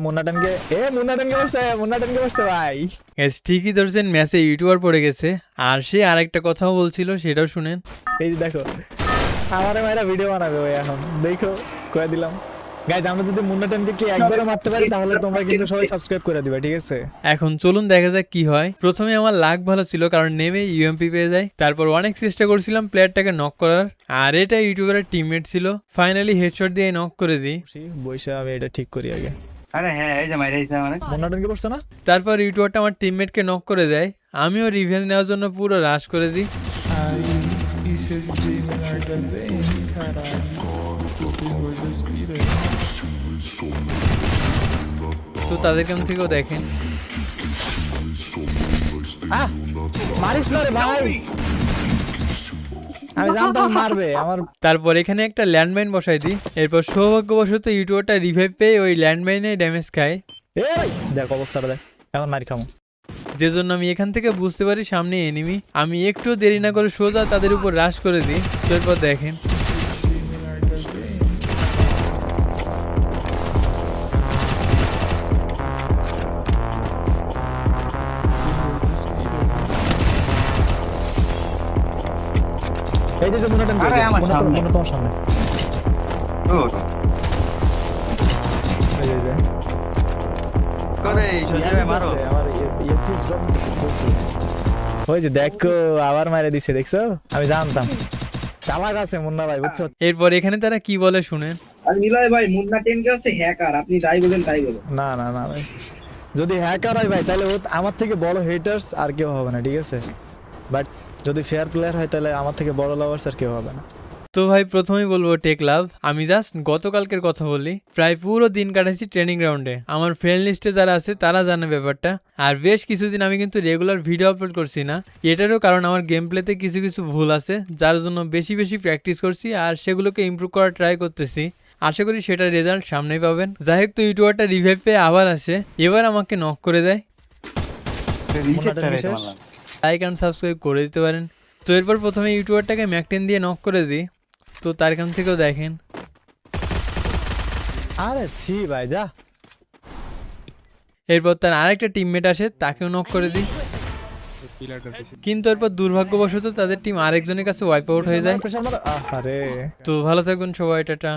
মুন্নাটানকে বসছে ভাই। ঠিকই ধরছেন, ম্যাচে ইউটিউবার পড়ে গেছে। আর সে আরেকটা কথাও বলছিল, সেটাও শুনেন। এই যে দেখো আমারে মায়েরা ভিডিও বানাবে ওই এখন দেখো কয়ে দিলাম। গাইজ আমরা যদি মুন্নাটানকে কি একবারও মারতে পারি তাহলে তোমরা কিন্তু সবাই সাবস্ক্রাইব করে দিবে, ঠিক আছে? এখন চলুন দেখা যাক কি হয়। প্রথমে আমার লাক ভালো ছিল, কারণ নেমে ইউএমপি পেয়ে যায়। তারপর অনেক চেষ্টা করছিলাম প্লেয়ারটাকে নক করার, আর এটা ইউটিউবারের টিমমেট ছিল। ফাইনালি হেডশট দিয়ে নক করে দিই। বৈশা আমি এটা ঠিক করি আগে। আরে হ্যাঁ, এই যে মাইরে দিছে মানে। মুন্নাটানকে পড়ছে না? তারপর ইউটিউবারটা আমার টিমমেটকে নক করে দেয়। আমিও রিভেঞ্জ নেওয়ার জন্য পুরো রাশ করে দিই। তো তাদের কাছ থেকেও দেখেন। মারিস না রে ভাই, আমি জানতাম মারবে আমার। তারপর এখানে একটা ল্যান্ডমাইন বসাই দিই। এরপর সৌভাগ্যবশত ইউটিউবারটা রিভাইভ পেয়ে ওই ল্যান্ডমাইনে ড্যামেজ খায়। এই দেখ অবস্থাটা দেখ, এখন মারি খামো। যে জন্য আমি এখান থেকে বুঝতে পারি সামনে এনিমি। আমি একটু দেরি না করে সোজা তাদের উপর রাশ করে দিই। তো এরপর দেখেন এই যে মুন্নাটান আরে আমার সামনে। তোমার সামনে। ও এই যে করে সজীবে মারো। আমার ইয়ারপিস ড্রপ দিছে বলছি। ওই যে দেখো আবার মারে দিছে, দেখছো? আমি জানতাম চালাক আছে মুন্না ভাই, বুঝছো? এরপর এখানে তারা কি বলে শুনেন। আর নিলয় ভাই মুন্না 10K হচ্ছে হ্যাকার, আপনি যাই বলেন তাই বলেন। না না না ভাই, যদি হ্যাকার হয় ভাই তাহলে ও আমার থেকে বড় হেটার্স আর কেউ হবে না, ঠিক আছে? বাট যদি ফেয়ার প্লেয়ার হয় তাহলে আমার থেকে বড় লাভার্স আর কেউ হবে না। তো ভাই প্রথমেই বলবো টেক লাভ। আমি জাস্ট গতকালকের কথা বলি, প্রায় পুরো দিন কাটাইছি ট্রেনিং গ্রাউন্ডে। আমার ফ্রেন্ড লিস্টে যারা আছে তারা জানে ব্যাপারটা। আর বেশ কিছুদিন আমি কিন্তু রেগুলার ভিডিও আপলোড করছি না। এটারও কারণ আমার গেম প্লেতে কিছু কিছু ভুল আছে, যার জন্য বেশি বেশি প্র্যাকটিস করছি আর সেগুলোকে ইমপ্রুভ করার ট্রাই করতেছি। আশা করি সেটার রেজাল্ট সামনেই পাবেন। যাই হোক, তো ইউটিউবারটা রিভাইভ পেয়ে আবার আসে, এবার আমাকে নক করে দেয়। রিসেটটা রে মারলাম। লাইক অ্যান্ড সাবস্ক্রাইব করে দিতে পারেন। তো এরপর প্রথমে ইউটিউবারটাকে ম্যাকটেন দিয়ে নক করে দিই। তো তার কাছ থেকেও দেখেন। আরে ছি ভাই যা। এরপর তার আরেকটা টিমমেট আসে, তাকেও নক করে দিই। কিন্তু এরপর দুর্ভাগ্যবশত তাদের টিম আরেকজনের কাছে ওয়াইপ আউট হয়ে যায়। আরে তো ভালো থাকবেন সবাই, টাটা।